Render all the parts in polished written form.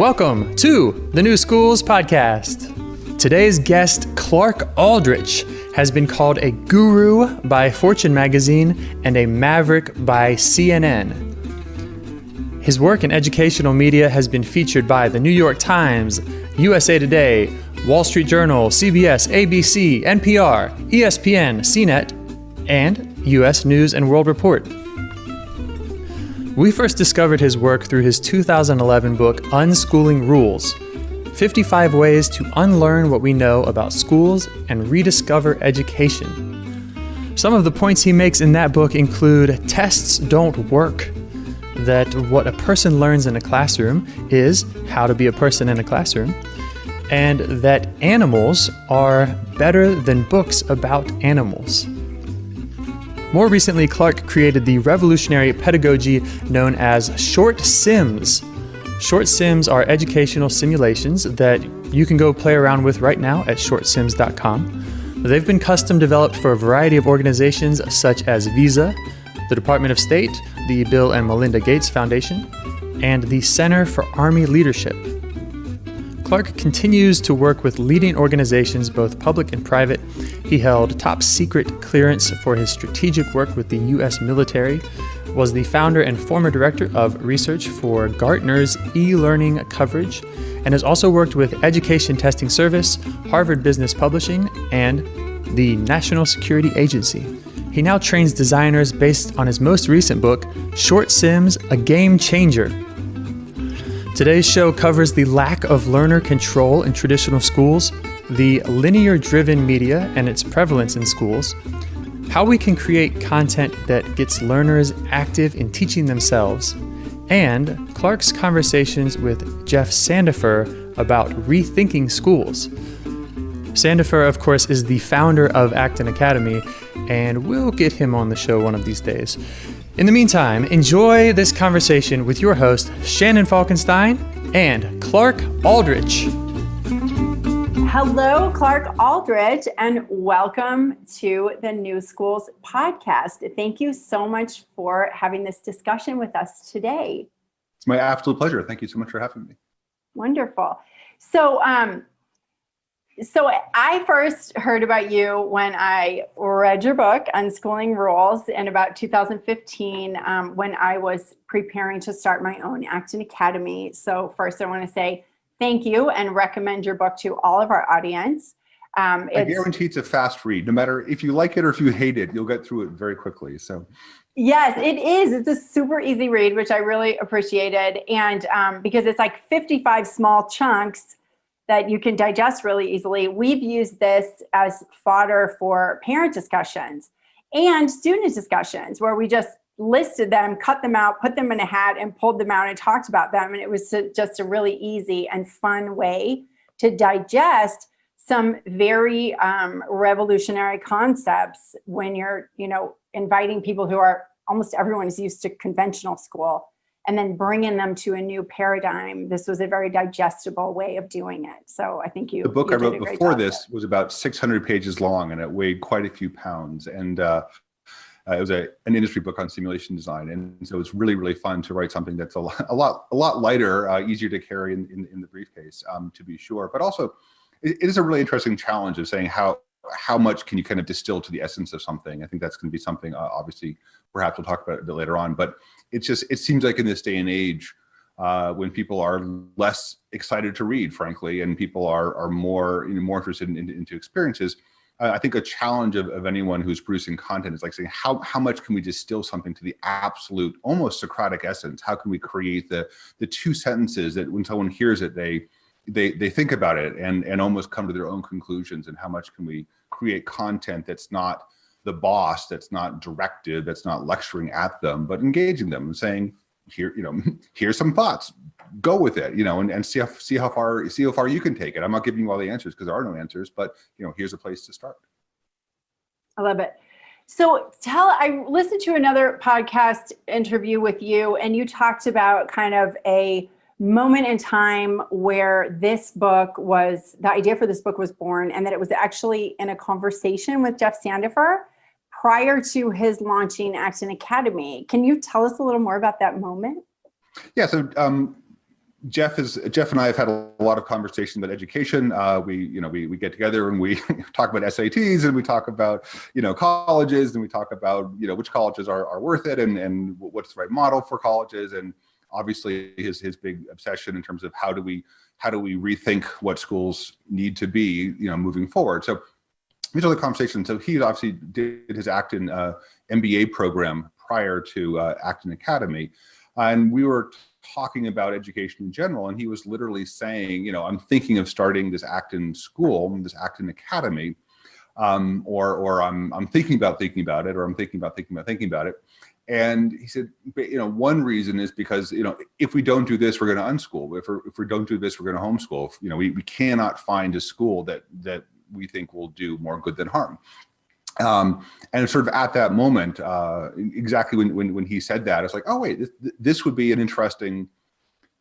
Welcome to the New Schools Podcast. Today's guest, Clark Aldrich, has been called a guru by Fortune magazine and a maverick by CNN. His work in educational media has been featured by the New York Times, USA Today, Wall Street Journal, CBS, ABC, NPR, ESPN, CNET, and U.S. News and World Report. We first discovered his work through his 2011 book, Unschooling Rules: 55 Ways to Unlearn What We Know About Schools and Rediscover Education. Some of the points he makes in that book include tests don't work, that what a person learns in a classroom is how to be a person in a classroom, and that animals are better than books about animals. More recently, Clark created the revolutionary pedagogy known as short sims. Short sims are educational simulations that you can go play around with right now at shortsims.com. They've been custom developed for a variety of organizations such as Visa, the Department of State, the Bill and Melinda Gates Foundation, and the Center for Army Leadership. Clark continues to work with leading organizations, both public and private. He held top secret clearance for his strategic work with the U.S. military, was the founder and former director of research for Gartner's e-learning coverage, and has also worked with Education Testing Service, Harvard Business Publishing, and the National Security Agency. He now trains designers based on his most recent book, Short Sims, A Game Changer. Today's show covers the lack of learner control in traditional schools, the linear-driven media and its prevalence in schools, how we can create content that gets learners active in teaching themselves, and Clark's conversations with Jeff Sandefers about rethinking schools. Sandefers, of course, is the founder of Acton Academy, and we'll get him on the show one of these days. In the meantime, enjoy this conversation with your host, Shannon Falkenstein and Clark Aldrich. Hello, Clark Aldrich, and welcome to the New Schools Podcast. Thank you so much for having this discussion with us today. It's my absolute pleasure. Thank you so much for having me. Wonderful. So I first heard about you when I read your book, Unschooling Rules, in about 2015, when I was preparing to start my own Acton Academy. So first I want to say thank you and recommend your book to all of our audience. I guarantee it's a fast read. No matter if you like it or if you hate it, you'll get through it very quickly. So yes, it is. It's a super easy read, which I really appreciated. And because it's like 55 small chunks that you can digest really easily. We've used this as fodder for parent discussions and student discussions where we just listed them, cut them out, put them in a hat and pulled them out and talked about them. And it was just a really easy and fun way to digest some very revolutionary concepts when you're, inviting people who are, almost everyone is used to conventional school, and then bringing them to a new paradigm. This was a very digestible way of doing it. So I think the book I wrote before this was about 600 pages long, and it weighed quite a few pounds. And it was an industry book on simulation design. And so it's really, really fun to write something that's a lot lighter, easier to carry in the briefcase, to be sure. But also, it is a really interesting challenge of saying how much can you kind of distill to the essence of something. I think that's going to be something, obviously, perhaps we'll talk about it a bit later on. But it seems like in this day and age, when people are less excited to read, frankly, and people are more interested into experiences, I think a challenge of anyone who's producing content is like saying, how much can we distill something to the absolute, almost Socratic essence? How can we create the two sentences that when someone hears it, they think about it and almost come to their own conclusions? And how much can we create content that's not the boss, that's not directed, that's not lecturing at them, but engaging them and saying, here's some thoughts, go with it, and see how far you can take it. I'm not giving you all the answers because there are no answers, but here's a place to start. I love it. So I listened to another podcast interview with you, and you talked about kind of a moment in time where the idea for this book was born, and that it was actually in a conversation with Jeff Sandefers prior to his launching Acton Academy. Can you tell us a little more about that moment? Yeah, so Jeff and I have had a lot of conversation about education. We get together and we talk about SATs, and we talk about, colleges, and we talk about, which colleges are worth it, and what's the right model for colleges. And obviously his big obsession in terms of how do we rethink what schools need to be, moving forward. So these are the conversations. So he obviously did his Acton MBA program prior to Acton Academy. And we were talking about education in general, and he was literally saying, I'm thinking of starting this Acton school, this Acton Academy, or I'm thinking about it, or I'm thinking about it. And he said, one reason is because, if we don't do this, we're going to unschool. If we don't do this, we're going to homeschool. We cannot find a school that we think will do more good than harm. And sort of at that moment, exactly when he said that, it's like, oh wait, this would be an interesting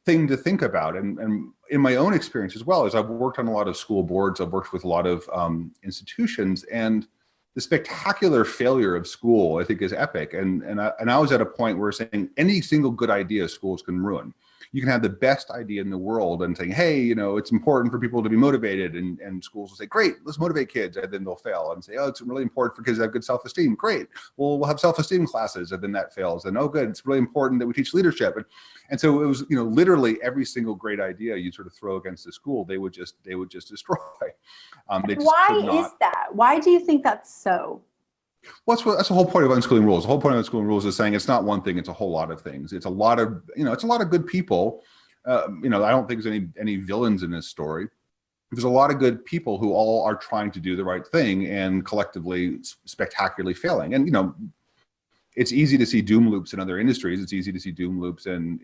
thing to think about. And in my own experience as well, as I've worked on a lot of school boards, I've worked with a lot of institutions, and the spectacular failure of school, I think, is epic. And I was at a point where saying any single good idea schools can ruin. You can have the best idea in the world and saying, hey, it's important for people to be motivated, and schools will say, great, let's motivate kids, and then they'll fail and say, oh, it's really important for kids to have good self-esteem. Great, well, we'll have self-esteem classes, and then that fails. And oh, good, it's really important that we teach leadership. And so it was, literally every single great idea you sort of throw against the school, they would just destroy. Why is that? Why do you think that's so? Well, that's the whole point of unschooling rules. The whole point of unschooling rules is saying it's not one thing; it's a whole lot of things. It's a lot of, it's a lot of good people. I don't think there's any villains in this story. There's a lot of good people who all are trying to do the right thing and collectively spectacularly failing. And it's easy to see doom loops in other industries. It's easy to see doom loops in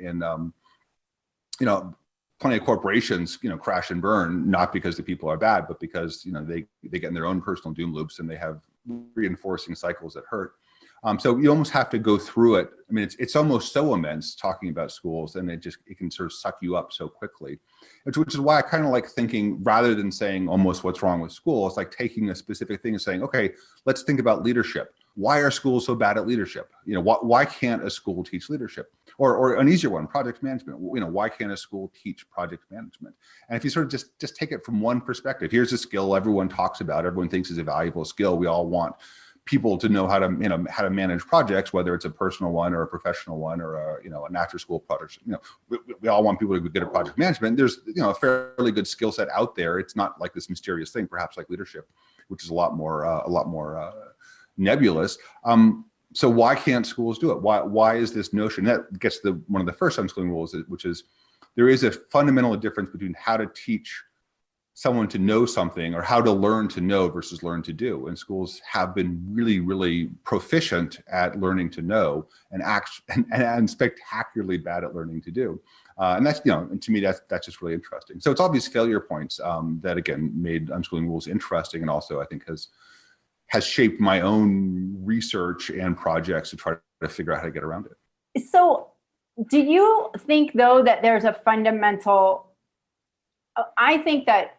plenty of corporations, crash and burn, not because the people are bad, but because they get in their own personal doom loops, and they have reinforcing cycles that hurt. So you almost have to go through it. I mean, it's almost so immense talking about schools, and it can sort of suck you up so quickly, which is why I kind of like thinking, rather than saying almost what's wrong with school, it's like taking a specific thing and saying, okay, let's think about leadership. Why are schools so bad at leadership? Why can't a school teach leadership? Or an easier one, project management. Why can't a school teach project management? And if you sort of just take it from one perspective, here's a skill everyone talks about, everyone thinks is a valuable skill. We all want people to know how to manage projects, whether it's a personal one or a professional one or an after school project. We all want people to be good at project management. There's a fairly good skill set out there. It's not like this mysterious thing, perhaps like leadership, which is a lot more nebulous. So why can't schools do it? Why is this notion that gets to one of the first unschooling rules, which is there is a fundamental difference between how to teach someone to know something or how to learn to know versus learn to do. And schools have been really, really proficient at learning to know and spectacularly bad at learning to do. And that's, and to me, that's just really interesting. So it's all these failure points that, again, made unschooling rules interesting, and also I think has shaped my own research and projects to try to figure out how to get around it. So do you think, though, that there's a fundamental, I think that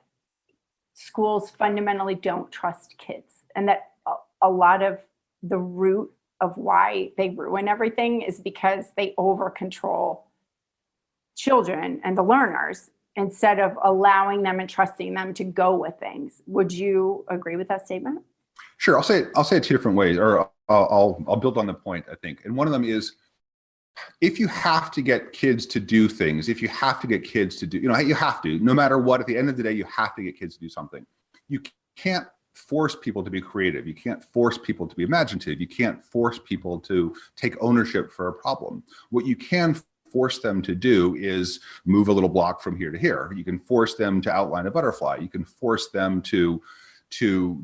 schools fundamentally don't trust kids, and that a lot of the root of why they ruin everything is because they over control children and the learners instead of allowing them and trusting them to go with things. Would you agree with that statement? Sure, I'll say it two different ways, or I'll build on the point, I think. And one of them is, if you have to get kids to do things, if you have to get kids to do, you have to, no matter what, at the end of the day, you have to get kids to do something. You can't force people to be creative. You can't force people to be imaginative. You can't force people to take ownership for a problem. What you can force them to do is move a little block from here to here. You can force them to outline a butterfly. You can force them to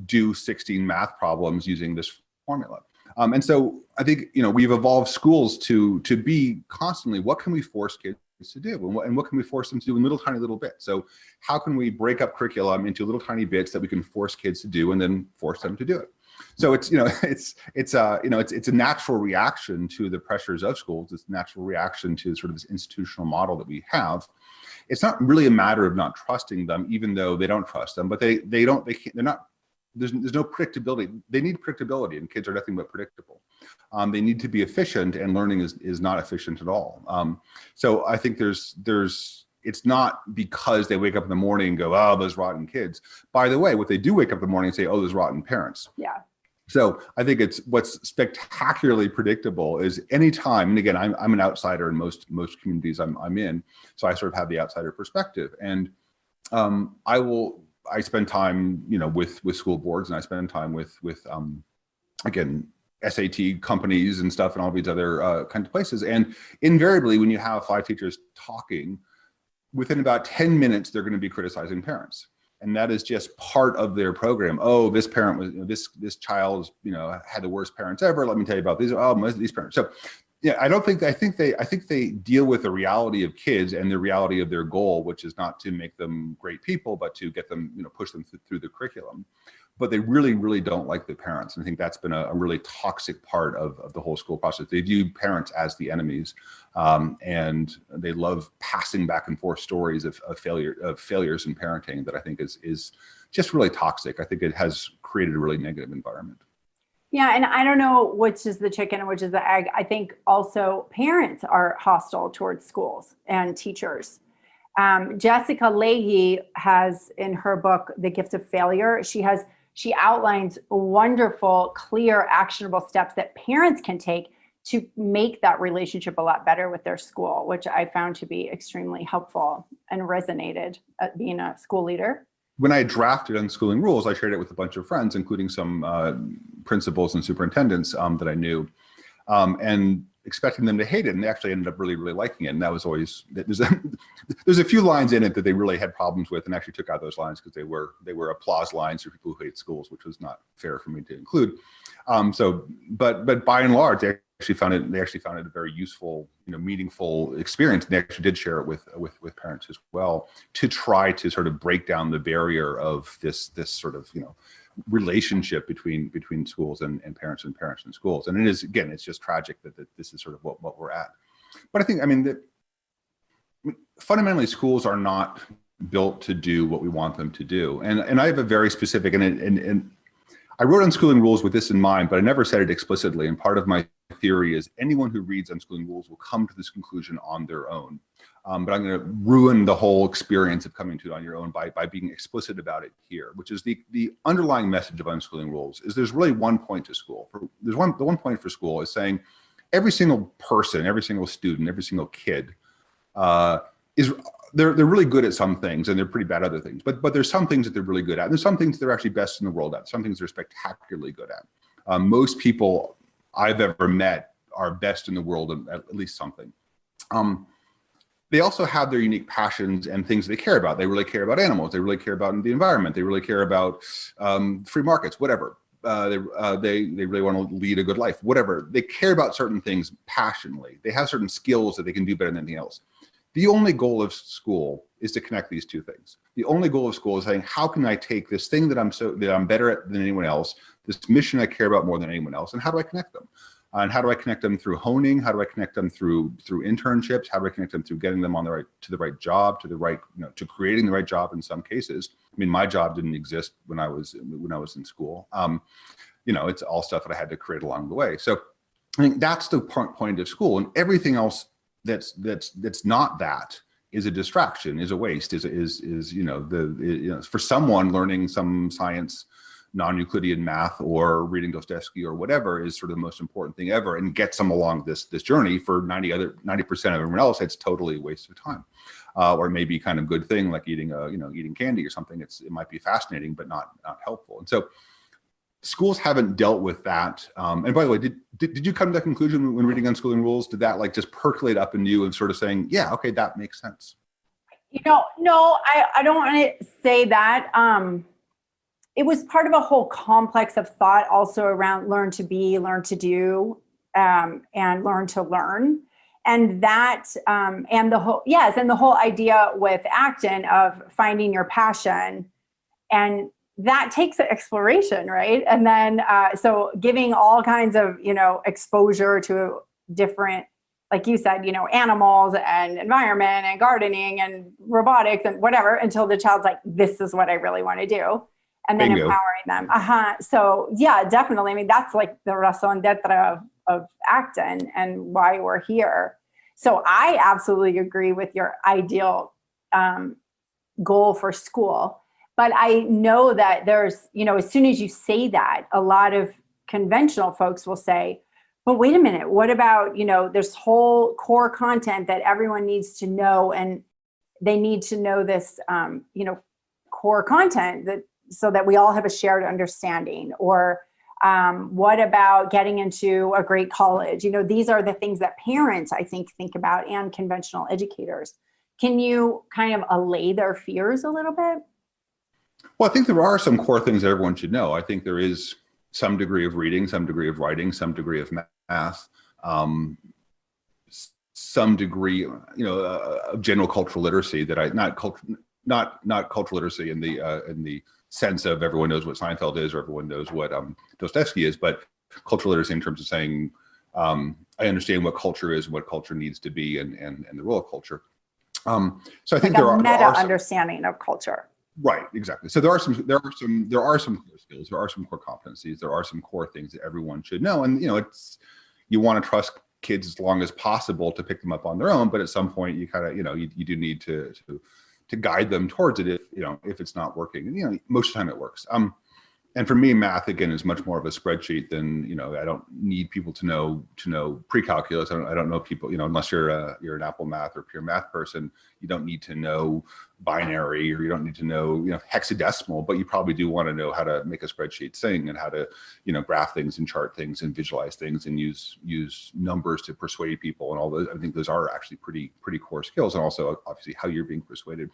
do 16 math problems using this formula. And so I think, we've evolved schools to be constantly, what can we force kids to do? And what can we force them to do in little tiny bits? So how can we break up curriculum into little tiny bits that we can force kids to do and then force them to do it? So it's a natural reaction to the pressures of schools. It's a natural reaction to sort of this institutional model that we have. It's not really a matter of not trusting them, even though they don't trust them, but they're not. There's no predictability. They need predictability, and kids are nothing but predictable. They need to be efficient, and learning is not efficient at all. So I think there's it's not because they wake up in the morning and go, oh, those rotten kids. By the way, what they do wake up in the morning and say, oh, those rotten parents. Yeah. So I think it's what's spectacularly predictable is anytime, and again, I'm an outsider in most communities I'm in, so I sort of have the outsider perspective. And I spend time, with school boards, and I spend time with again, SAT companies and stuff, and all these other kinds of places. And invariably, when you have 5 teachers talking, within about 10 minutes, they're going to be criticizing parents. And that is just part of their program. Oh, this parent was, this child, had the worst parents ever. Let me tell you about these. Oh, most of these parents. So, yeah, I think they deal with the reality of kids and the reality of their goal, which is not to make them great people, but to get them, push them through the curriculum. But they really, really don't like the parents. And I think that's been a really toxic part of the whole school process. They view parents as the enemies, and they love passing back and forth stories of failures in parenting that I think is just really toxic. I think it has created a really negative environment. Yeah, and I don't know which is the chicken and which is the egg. I think also parents are hostile towards schools and teachers. Jessica Leahy has, in her book, The Gift of Failure, she outlines wonderful, clear, actionable steps that parents can take to make that relationship a lot better with their school, which I found to be extremely helpful and resonated at being a school leader. When I drafted Unschooling Rules, I shared it with a bunch of friends, including some principals and superintendents that I knew, and expecting them to hate it, and they actually ended up really, really liking it. And that was always, there's a few lines in it that they really had problems with, and actually took out those lines because they were applause lines for people who hate schools, which was not fair for me to include. But by and large, they actually found it a very useful, meaningful experience. And they actually did share it with parents as well, to try to sort of break down the barrier of this sort of, relationship between schools and parents and schools. And it is, again, it's just tragic that this is sort of what we're at. But I think, that fundamentally schools are not built to do what we want them to do. And I have a very specific, and I wrote Unschooling Rules with this in mind, but I never said it explicitly. And part of my theory is anyone who reads Unschooling Rules will come to this conclusion on their own. But I'm going to ruin the whole experience of coming to it on your own by being explicit about it here, which is the underlying message of Unschooling Rules is there's really one point to school. The one point for school is saying every single person, every single student, every single kid they're really good at some things and they're pretty bad at other things. But there's some things that they're really good at. And there's some things they're actually best in the world at. Some things they're spectacularly good at. Most people I've ever met are best in the world at least something. They also have their unique passions and things they care about. They really care about animals. They really care about the environment. They really care about free markets, whatever. They really want to lead a good life, whatever. They care about certain things passionately. They have certain skills that they can do better than anything else. The only goal of school is to connect these two things. The only goal of school is saying, how can I take this thing that I'm better at than anyone else, this mission I care about more than anyone else, and how do I connect them? And how do I connect them through honing? How do I connect them through internships? How do I connect them through getting them to the right job, to creating the right job in some cases? I mean, my job didn't exist when I was in school. It's all stuff that I had to create along the way. So I think that's the point of school, and everything else that's not that is a distraction, is a waste, for someone learning some science, non-Euclidean math or reading Dostoevsky or whatever is sort of the most important thing ever, and gets them along this journey. For 90% of everyone else, it's totally a waste of time, or maybe kind of good thing like eating candy or something. It might be fascinating but not helpful. And so schools haven't dealt with that. And by the way, did you come to that conclusion when reading Unschooling Rules? Did that just percolate up in you and sort of saying, yeah, okay, that makes sense? No, I don't want to say that. It was part of a whole complex of thought also around learn to be, learn to do, and learn to learn. And that, and the whole idea with Acton of finding your passion, and that takes exploration, right? And then, so giving all kinds of, exposure to different, like you said, animals and environment and gardening and robotics and whatever, until the child's like, this is what I really want to do. And then Bingo. empowering them. So yeah, definitely. I mean, that's like the raison d'etre of Acton and why we're here. So I absolutely agree with your ideal goal for school. But I know that there's, as soon as you say that, a lot of conventional folks will say, but wait a minute, what about, this whole core content that everyone needs to know, and they need to know this, core content so that we all have a shared understanding? Or what about getting into a great college? These are the things that parents, I think about, and conventional educators. Can you kind of allay their fears a little bit? Well, I think there are some core things that everyone should know. I think there is some degree of reading, some degree of writing, some degree of math, some degree, of general cultural literacy that not cultural literacy in the sense of everyone knows what Seinfeld is or everyone knows what Dostoevsky is, but cultural literacy in terms of saying, I understand what culture is and what culture needs to be and the role of culture. So I think there are meta understanding of culture. Right, exactly. So there are some core skills, there are some core competencies, there are some core things that everyone should know. And you want to trust kids as long as possible to pick them up on their own, but at some point you kind of you do need to guide them towards it if it's not working. And most of the time it works. And for me, math again is much more of a spreadsheet than I don't need people to know pre-calculus. I don't know people unless you're an Apple Math or pure math person. You don't need to know binary, or you don't need to know hexadecimal, but you probably do want to know how to make a spreadsheet sing and how to graph things and chart things and visualize things and use numbers to persuade people and all those. I think those are actually pretty core skills, and also obviously how you're being persuaded.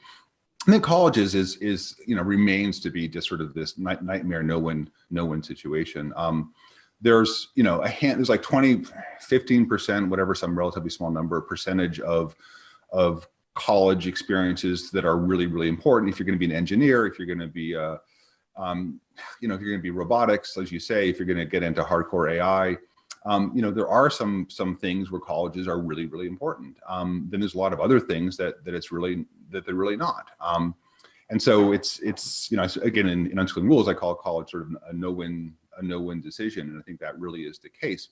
I think colleges is remains to be just sort of this nightmare no win situation. There's there's like 15%, whatever, some relatively small number percentage of college experiences that are really, really important. If you're going to be an engineer, if you're going to be if you're going to be robotics, as you say, if you're going to get into hardcore AI, there are some things where colleges are really, really important. Then there's a lot of other things that they're really not. And so it's again, in Unschooling Rules, I call college sort of a no-win decision, and I think that really is the case.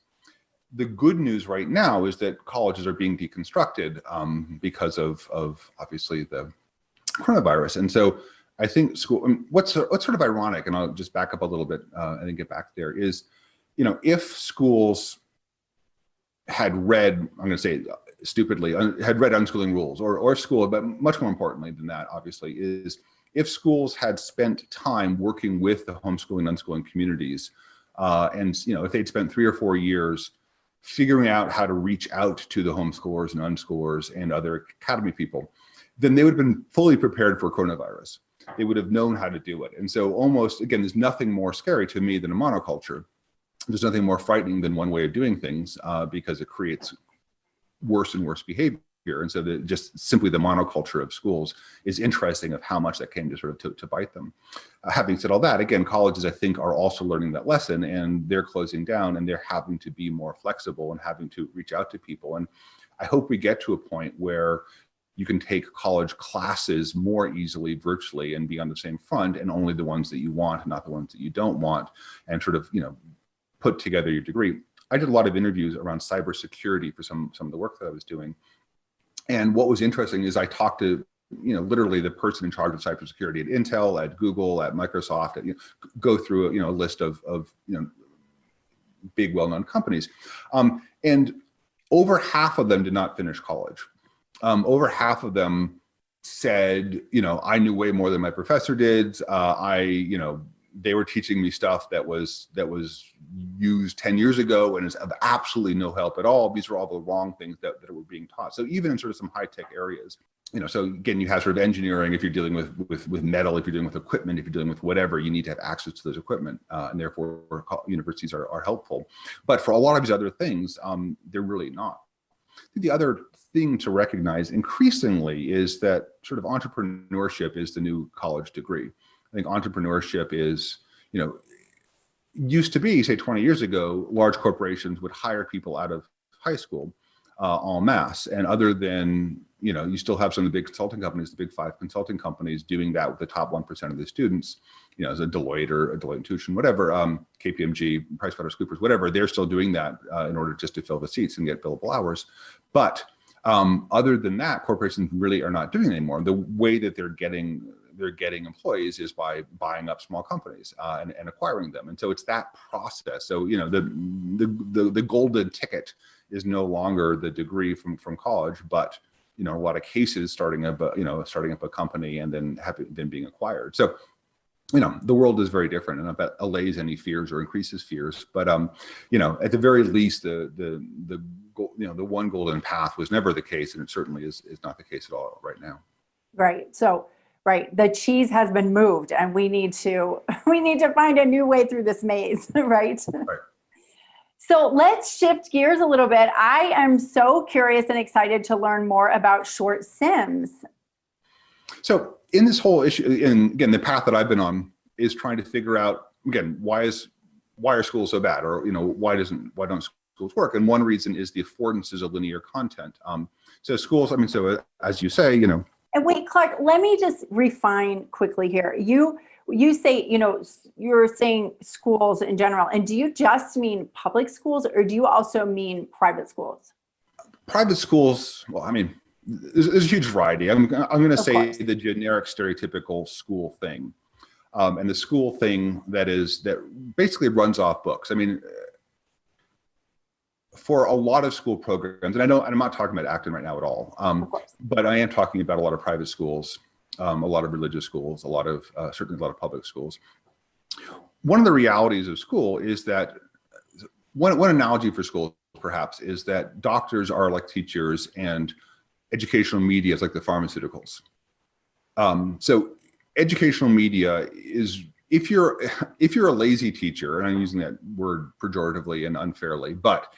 The good news right now is that colleges are being deconstructed because of obviously the coronavirus, and so I think what's sort of ironic, and I'll just back up a little bit and then get back there, is if schools had read, I'm going to say stupidly, had read Unschooling Rules, or school, but much more importantly than that, obviously, is if schools had spent time working with the homeschooling, unschooling communities, and if they'd spent 3 or 4 years figuring out how to reach out to the homeschoolers and unschoolers and other academy people, then they would have been fully prepared for coronavirus. They would have known how to do it. And so almost, again, there's nothing more scary to me than a monoculture. There's nothing more frightening than one way of doing things because it creates worse and worse behavior. And so just simply the monoculture of schools is interesting of how much that came to sort of to bite them. Having said all that, again, colleges, I think, are also learning that lesson, and they're closing down, and they're having to be more flexible and having to reach out to people. And I hope we get to a point where you can take college classes more easily virtually and be on the same front, and only the ones that you want and not the ones that you don't want, and sort of, put together your degree. I did a lot of interviews around cybersecurity for some of the work that I was doing. And what was interesting is I talked to, literally the person in charge of cybersecurity at Intel, at Google, at Microsoft, go through, a list of big well-known companies. And over half of them did not finish college. Over half of them said, I knew way more than my professor did. They were teaching me stuff that was used 10 years ago and is of absolutely no help at all. These are all the wrong things that were being taught. So even in sort of some high-tech areas, so again, you have sort of engineering. If you're dealing with metal, if you're dealing with equipment, if you're dealing with whatever, you need to have access to those equipment, and therefore universities are helpful. But for a lot of these other things, they're really not. I think the other thing to recognize increasingly is that sort of entrepreneurship is the new college degree. I think entrepreneurship is, used to be, say 20 years ago, large corporations would hire people out of high school en masse. And other than, you still have some of the big consulting companies, the big 5 consulting companies doing that with the top 1% of the students, as a Deloitte or a Deloitte Touche, whatever, KPMG, PricewaterhouseCoopers, whatever, they're still doing that in order just to fill the seats and get billable hours. But Other than that, corporations really are not doing it anymore. The way that they're getting employees is by buying up small companies and acquiring them. And so it's that process. So, you know, the golden ticket is no longer the degree from college, but, you know, a lot of cases starting up a company and then being acquired. So, you know, the world is very different, and I bet allays any fears or increases fears. But you know, at the very least, the one golden path was never the case, and it certainly is not the case at all right now. Right. So, right, the cheese has been moved, and we need to find a new way through this maze, right? Right. So let's shift gears a little bit. I am so curious and excited to learn more about short sims. So in this whole issue, and again, the path that I've been on is trying to figure out, again, why are schools so bad, or, you know, why don't schools work? And one reason is the affordances of linear content. So schools, I mean, so as you say, you know. And wait, Clark, let me just refine quickly here. You say, you know, you're saying schools in general, and do you just mean public schools, or do you also mean private schools? Private schools, well, I mean, there's a huge variety. I'm going to say the generic stereotypical school thing, and the school thing that basically runs off books. I mean, for a lot of school programs, and I'm not talking about Acton right now at all, but I am talking about a lot of private schools, a lot of religious schools, certainly a lot of public schools. One of the realities of school is that one analogy for school perhaps is that doctors are like teachers and educational media is like the pharmaceuticals. So educational media is, if you're a lazy teacher, and I'm using that word pejoratively and unfairly, but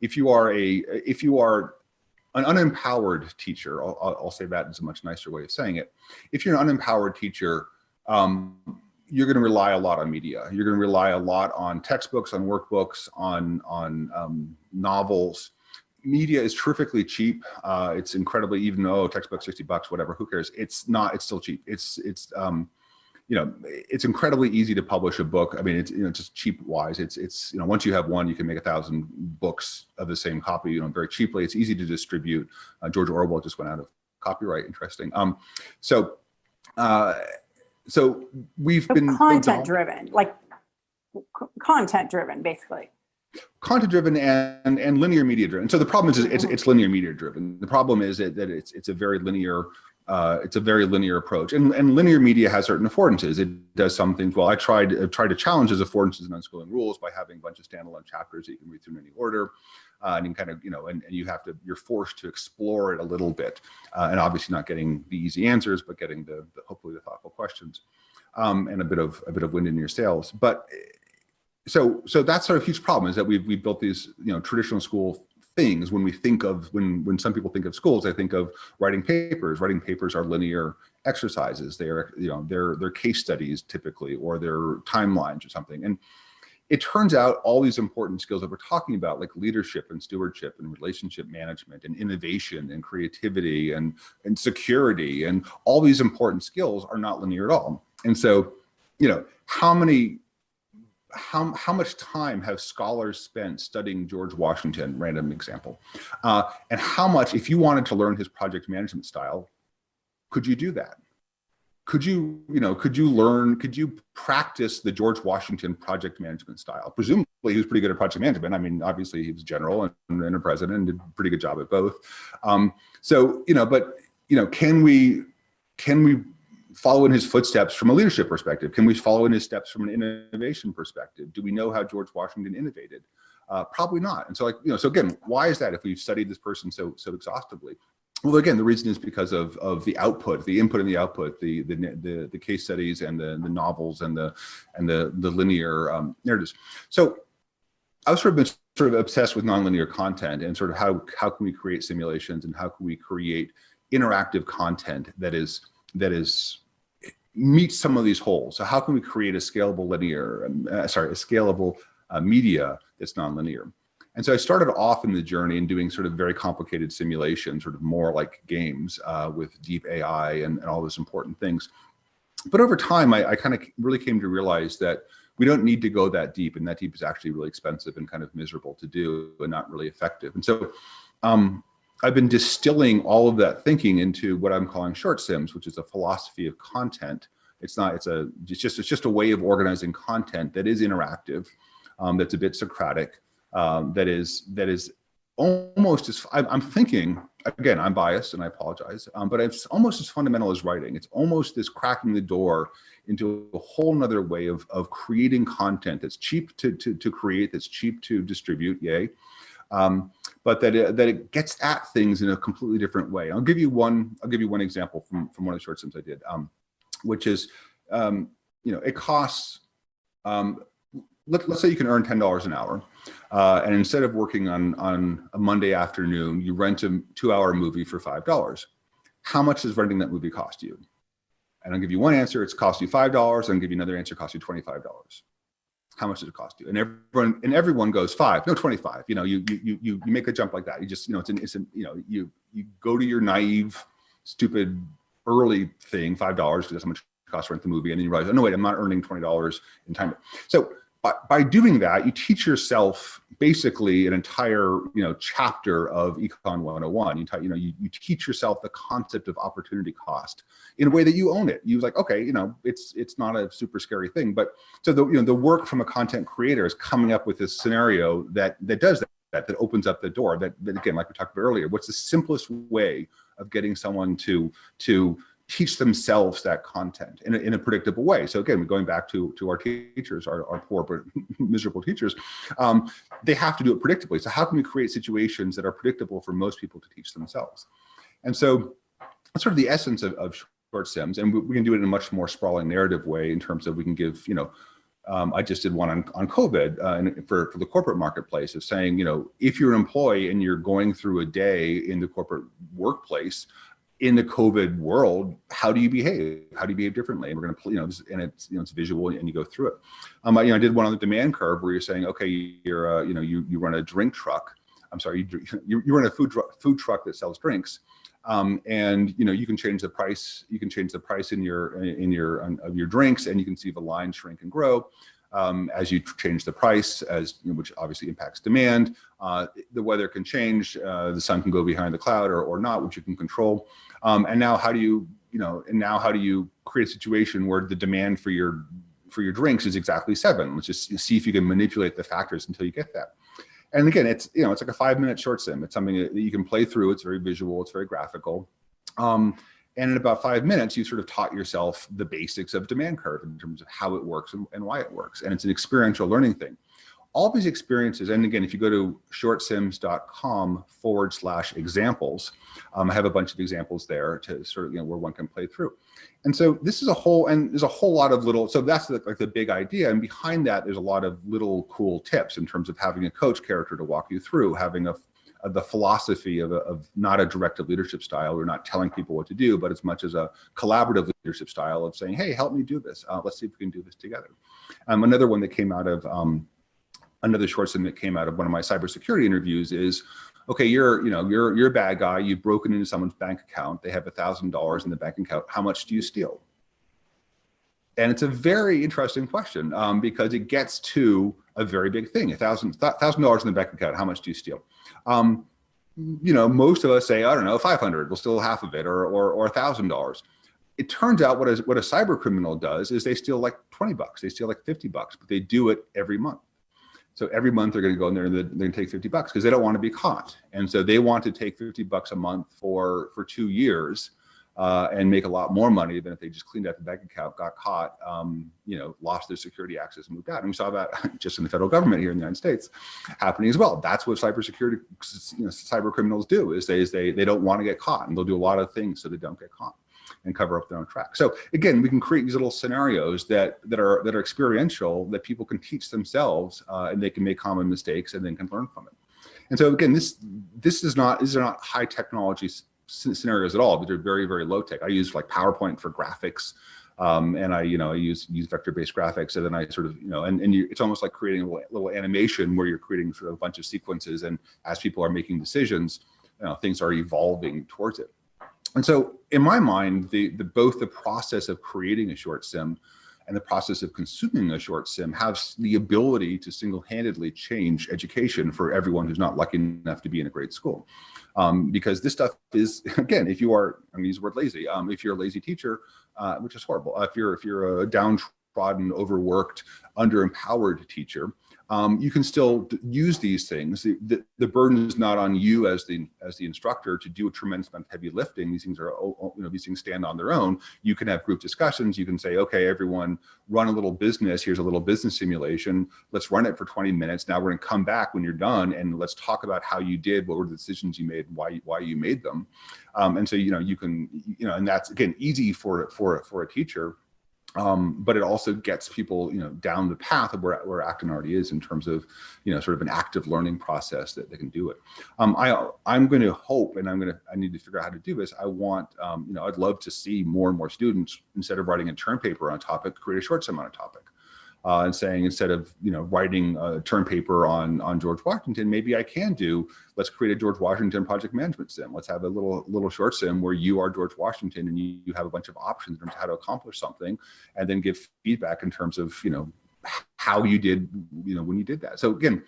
if you are an unempowered teacher, I'll say that is a much nicer way of saying it. If you're an unempowered teacher, you're going to rely a lot on media. You're going to rely a lot on textbooks, on workbooks, on novels. Media is terrifically cheap. It's incredibly, even though textbook $60, whatever, who cares? It's not. It's still cheap. It's you know, it's incredibly easy to publish a book. I mean, it's, you know, just cheap wise. It's you know, once you have one, you can make 1,000 books of the same copy, you know, very cheaply. It's easy to distribute. George Orwell just went out of copyright. Interesting. So we've been content driven, basically. Content driven and linear media driven. So the problem is it's linear media driven. The problem is that it's a very linear approach, and linear media has certain affordances. It does some things. Well, I've tried to challenge those affordances and unschooling rules by having a bunch of standalone chapters that you can read through in any order, and you kind of, you know, and you're forced to explore it a little bit, and obviously not getting the easy answers, but getting the hopefully the thoughtful questions, and a bit of wind in your sails. But so that's our huge problem, is that we've built these, you know, traditional school things. When we think of, when some people think of schools, they think of writing papers. Writing papers are linear exercises. They're, you know, they're case studies typically, or they're timelines or something. And it turns out all these important skills that we're talking about, like leadership and stewardship and relationship management and innovation and creativity and security, and all these important skills are not linear at all. And so, you know, how much time have scholars spent studying George Washington, random example, and how much, if you wanted to learn his project management style, could you do that? Could you practice the George Washington project management style? Presumably he was pretty good at project management. I mean, obviously he was general and a president and did a pretty good job at both. So, you know, but, you know, can we follow in his footsteps from a leadership perspective? Can we follow in his steps from an innovation perspective? Do we know how George Washington innovated? Probably not. And so, like, you know, so again, why is that if we've studied this person so exhaustively? Well, again, the reason is because of the output, the input and the output, the case studies and the novels and the linear narratives. So I've sort of obsessed with nonlinear content, and sort of how can we create simulations, and how can we create interactive content that meets some of these holes. So how can we create a scalable media that's nonlinear? And so I started off in the journey and doing sort of very complicated simulations, sort of more like games with deep AI and all those important things. But over time, I kind of really came to realize that we don't need to go that deep, and that deep is actually really expensive and kind of miserable to do and not really effective. And so I've been distilling all of that thinking into what I'm calling short sims, which is a philosophy of content. It's just a way of organizing content that is interactive, that's a bit Socratic, that is almost as, I'm thinking, again, I'm biased and I apologize, but it's almost as fundamental as writing. It's almost this cracking the door into a whole nother way of creating content that's cheap to create, that's cheap to distribute, yay. But that it gets at things in a completely different way. I'll give you one example from one of the short sims I did, which is, it costs, let's say you can earn $10 an hour, and instead of working on a Monday afternoon, you rent a 2-hour movie for $5. How much does renting that movie cost you? And I'll give you one answer, it's cost you $5, and I'll give you another answer, it costs you $25. How much does it cost you? And everyone goes 5, no 25. You make a jump like that. You just, you go to your naive, stupid, early thing, $5, because that's how much it costs to rent the movie, and then you realize, oh no, wait, I'm not earning $20 in time. So by doing that, you teach yourself basically an entire chapter of Econ 101. You teach yourself the concept of opportunity cost in a way that you own it. You're like, okay, it's not a super scary thing, but so the work from a content creator is coming up with this scenario that does that opens up the door. That again, like we talked about earlier, what's the simplest way of getting someone to teach themselves that content in a predictable way. So again, going back to our teachers, our poor but miserable teachers, they have to do it predictably. So how can we create situations that are predictable for most people to teach themselves? And so that's sort of the essence of short sims, and we can do it in a much more sprawling narrative way in terms of we can give, I just did one on COVID and for the corporate marketplace of saying, if you're an employee and you're going through a day in the corporate workplace, in the COVID world, how do you behave? How do you behave differently? And we're going to, and it's visual, and you go through it. I did one on the demand curve where you're saying, okay, you're, you run a drink truck. I'm sorry, you run a food truck that sells drinks, and you can change the price. You can change the price of your drinks, and you can see the line shrink and grow. As you change the price, which obviously impacts demand. The weather can change, the sun can go behind the cloud or not, which you can control. And now how do you create a situation where the demand for your drinks is exactly 7? Let's just see if you can manipulate the factors until you get that. And again, it's like a 5-minute short sim. It's something that you can play through. It's very visual, it's very graphical. And in about 5 minutes, you sort of taught yourself the basics of demand curve in terms of how it works and why it works. And it's an experiential learning thing. All these experiences, and again, if you go to shortsims.com/examples, I have a bunch of examples there to sort of, where one can play through. And so this is there's a whole lot of little, so that's like the big idea. And behind that, there's a lot of little cool tips in terms of having a coach character to walk you through, having the philosophy of not a directive leadership style. We're not telling people what to do, but as much as a collaborative leadership style of saying, hey, help me do this. Let's see if we can do this together. Another one that came out of, another short sim that came out of one of my cybersecurity interviews is, okay, you're a bad guy. You've broken into someone's bank account. They have $1,000 in the bank account. How much do you steal? And it's a very interesting question because it gets to a very big thing. $1,000 in the bank account. How much do you steal? Most of us say, I don't know, 500. We'll steal half of it, or $1,000. It turns out what a cyber criminal does is they steal like $20. They steal like $50, but they do it every month. So every month they're going to go in there and they're going to take $50 because they don't want to be caught. And so they want to take $50 a month for 2 years. And make a lot more money than if they just cleaned out the bank account, got caught, lost their security access and moved out. And we saw that just in the federal government here in the United States happening as well. That's what cybersecurity, cyber criminals do is they don't want to get caught, and they'll do a lot of things so they don't get caught and cover up their own tracks. So again, we can create these little scenarios that are experiential, that people can teach themselves, and they can make common mistakes and then can learn from it. And so again, these are not high technology scenarios at all, but they're very, very low tech. I use like PowerPoint for graphics, and I use vector-based graphics, and then I sort of it's almost like creating a little animation where you're creating sort of a bunch of sequences, and as people are making decisions, things are evolving towards it. And so in my mind, both the process of creating a short sim and the process of consuming a short sim has the ability to single-handedly change education for everyone who's not lucky enough to be in a great school. Because this stuff is, again, if you are, I'm gonna use the word lazy, if you're a lazy teacher, which is horrible, if you're a downtrodden, overworked, underempowered teacher, you can still use these things. The burden is not on you as the instructor to do a tremendous amount of heavy lifting. These things are, these things stand on their own. You can have group discussions. You can say, okay, everyone, run a little business. Here's a little business simulation. Let's run it for 20 minutes. Now we're going to come back when you're done, and let's talk about how you did, what were the decisions you made, why you made them. And so you can, and that's again easy for a teacher. But it also gets people, down the path of where Acton already is in terms of, sort of an active learning process that they can do it. I'm going to hope, and I need to figure out how to do this. I want, I'd love to see more and more students, instead of writing a term paper on a topic, create a short sim on a topic. And saying, instead of writing a term paper on George Washington, maybe I can do, let's create a George Washington project management sim. Let's have a little short sim where you are George Washington and you have a bunch of options in terms of how to accomplish something, and then give feedback in terms of how you did when you did that. So again,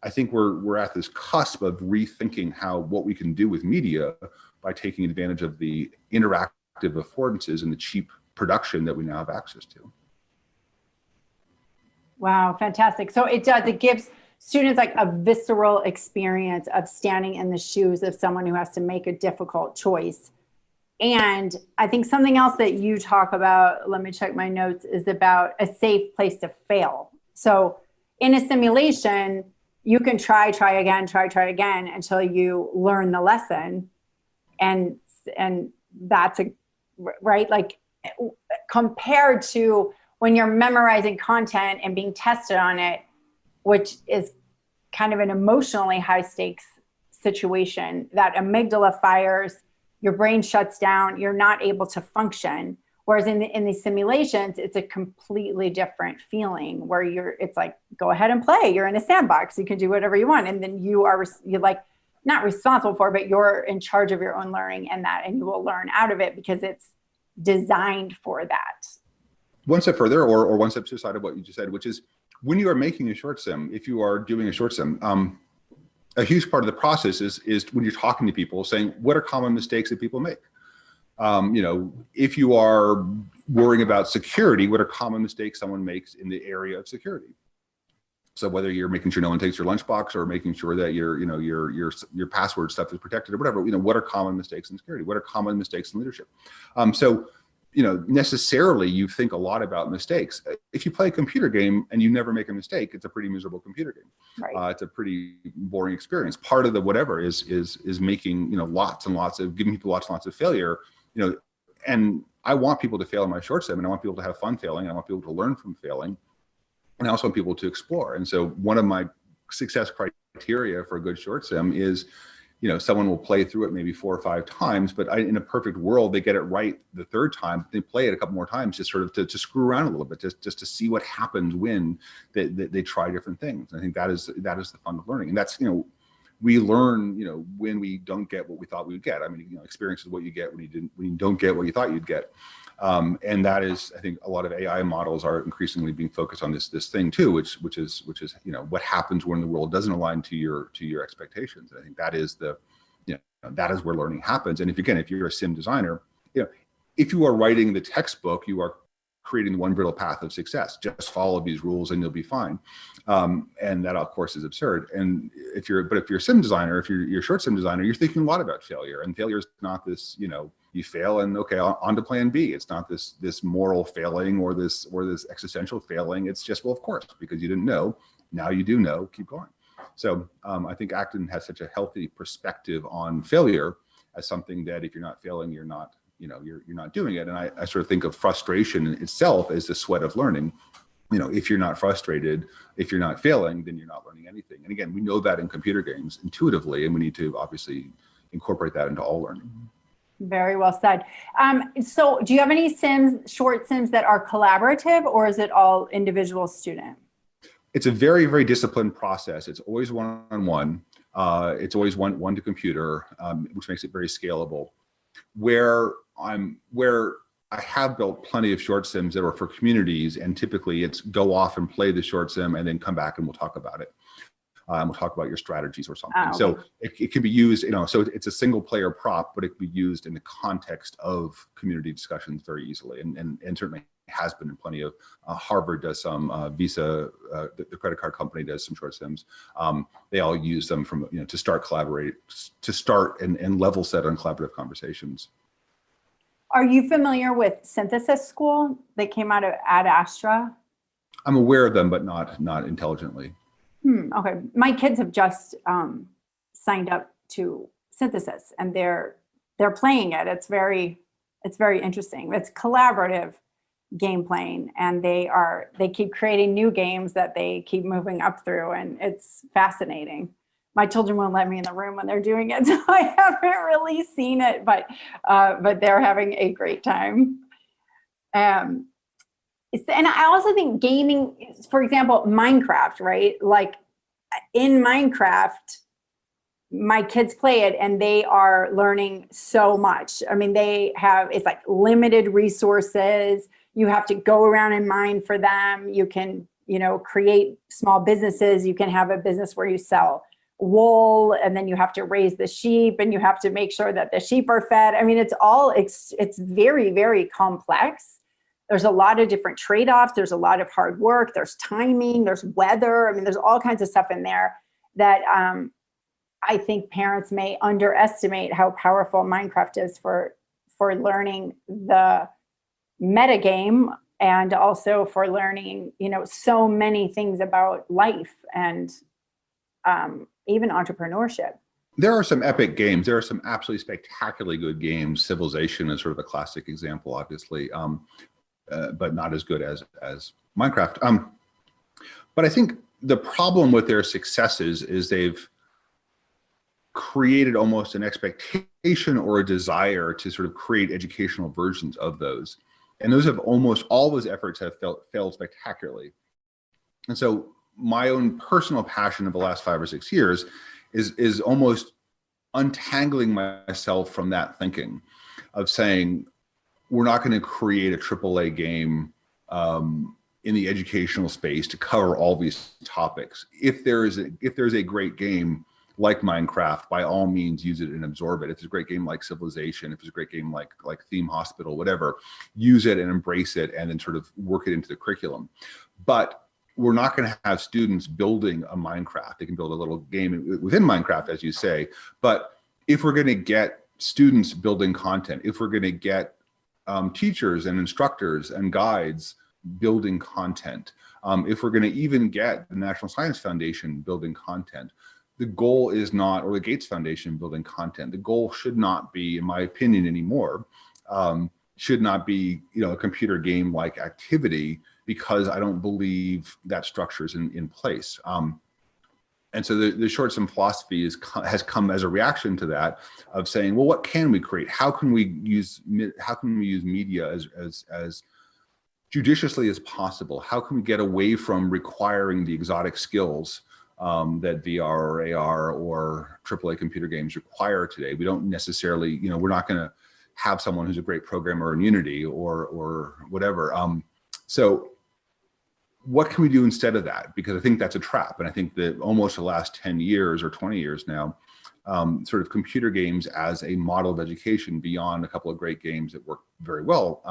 I think we're at this cusp of rethinking what we can do with media by taking advantage of the interactive affordances and the cheap production that we now have access to. Wow, fantastic. So it gives students like a visceral experience of standing in the shoes of someone who has to make a difficult choice. And I think something else that you talk about, let me check my notes, is about a safe place to fail. So in a simulation, you can try again until you learn the lesson. And that's right, like compared to when you're memorizing content and being tested on it, which is kind of an emotionally high stakes situation, that amygdala fires, your brain shuts down, you're not able to function. Whereas in these simulations, it's a completely different feeling where it's like, go ahead and play. You're in a sandbox. You can do whatever you want. And then you're like not responsible for, but you're in charge of your own learning and you will learn out of it because it's designed for that. One step further, or one step to the side of what you just said, which is when you are making a short sim, if you are doing a short sim, a huge part of the process is when you're talking to people, saying, what are common mistakes that people make? If you are worrying about security, what are common mistakes someone makes in the area of security? So whether you're making sure no one takes your lunchbox or making sure that your password stuff is protected or whatever, what are common mistakes in security? What are common mistakes in leadership? Necessarily you think a lot about mistakes. If you play a computer game and you never make a mistake, it's a pretty miserable computer game. Right. It's a pretty boring experience. Part of the whatever is making, lots and lots of, giving people lots and lots of failure, and I want people to fail in my short sim, and I want people to have fun failing. I want people to learn from failing. And I also want people to explore. And so one of my success criteria for a good short sim is, someone will play through it maybe 4 or 5 times, but in a perfect world, they get it right the third time. They play it a couple more times, just sort of to screw around a little bit, just to see what happens when they try different things. I think that is the fun of learning, and that's we learn when we don't get what we thought we would get. I mean, experience is what you get when you don't get what you thought you'd get. And that is, I think, a lot of AI models are increasingly being focused on this thing too, which is what happens when the world doesn't align to your expectations. And I think that is that is where learning happens. And if you're a sim designer, if you are writing the textbook, you are creating the one brittle path of success. Just follow these rules and you'll be fine. And that, of course, is absurd. And if you're a sim designer, if you're a short sim designer, you're thinking a lot about failure. And failure is not this, you fail and okay, on to plan B. It's not this moral failing or this existential failing. It's just, well, of course, because you didn't know. Now you do know, keep going. So I think Acton has such a healthy perspective on failure as something that if you're not failing, you're not doing it. And I sort of think of frustration itself as the sweat of learning. If you're not frustrated, if you're not failing, then you're not learning anything. And again, we know that in computer games intuitively, and we need to obviously incorporate that into all learning. Very well said. So do you have any short sims that are collaborative, or is it all individual student? It's a very, very disciplined process. It's always one-on-one. It's always one to computer, which makes it very scalable. Where I have built plenty of short sims that are for communities, and typically it's go off and play the short sim and then come back and we'll talk about it. We'll talk about your strategies or something. Okay. So it can be used, so it's a single player prop, but it can be used in the context of community discussions very easily, and certainly has been in plenty of. Harvard does some, Visa, the credit card company, does some short sims. They all use them from to start and level set on collaborative conversations. Are you familiar with Synthesis School? They came out of Ad Astra. I'm aware of them, but not intelligently. Okay, my kids have just signed up to Synthesis, and they're playing it. It's very interesting. It's collaborative game playing, and they keep creating new games that they keep moving up through, and it's fascinating. My children won't let me in the room when they're doing it, so I haven't really seen it, but they're having a great time. And I also think gaming, for example, Minecraft, right? Like in Minecraft, my kids play it and they are learning so much. I mean, it's like limited resources. You have to go around and mine for them. You can, create small businesses. You can have a business where you sell wool, and then you have to raise the sheep, and you have to make sure that the sheep are fed. I mean, it's very, very complex. There's a lot of different trade-offs. There's a lot of hard work. There's timing. There's weather. I mean, there's all kinds of stuff in there that I think parents may underestimate how powerful Minecraft is for learning the metagame, and also for learning, so many things about life and even entrepreneurship. There are some epic games. There are some absolutely spectacularly good games. Civilization is sort of a classic example, obviously. But not as good as Minecraft. But I think the problem with their successes is they've created almost an expectation or a desire to sort of create educational versions of those. And almost all those efforts have failed spectacularly. And so my own personal passion of the last 5 or 6 years is almost untangling myself from that thinking of saying, we're not going to create a AAA game in the educational space to cover all these topics. If there's a great game like Minecraft, by all means use it and absorb it. If it's a great game like Civilization, if it's a great game like Theme Hospital, whatever, use it and embrace it, and then sort of work it into the curriculum. But we're not going to have students building a Minecraft. They can build a little game within Minecraft, as you say. But if we're going to get students building content, if we're going to get teachers and instructors and guides building content, if we're going to even get the National Science Foundation building content, the goal is not, or the Gates Foundation building content, the goal should not be, in my opinion anymore, should not be a computer game like activity, because I don't believe that structure is in place. And so the short sim philosophy has come as a reaction to that, of saying, well, what can we create? How can we use media as judiciously as possible? How can we get away from requiring the exotic skills that VR or AR or AAA computer games require today? We don't necessarily, we're not going to have someone who's a great programmer in Unity or whatever. So what can we do instead of that? Because I think that's a trap. And I think that almost the last 10 years or 20 years now, sort of computer games as a model of education, beyond a couple of great games that work very well,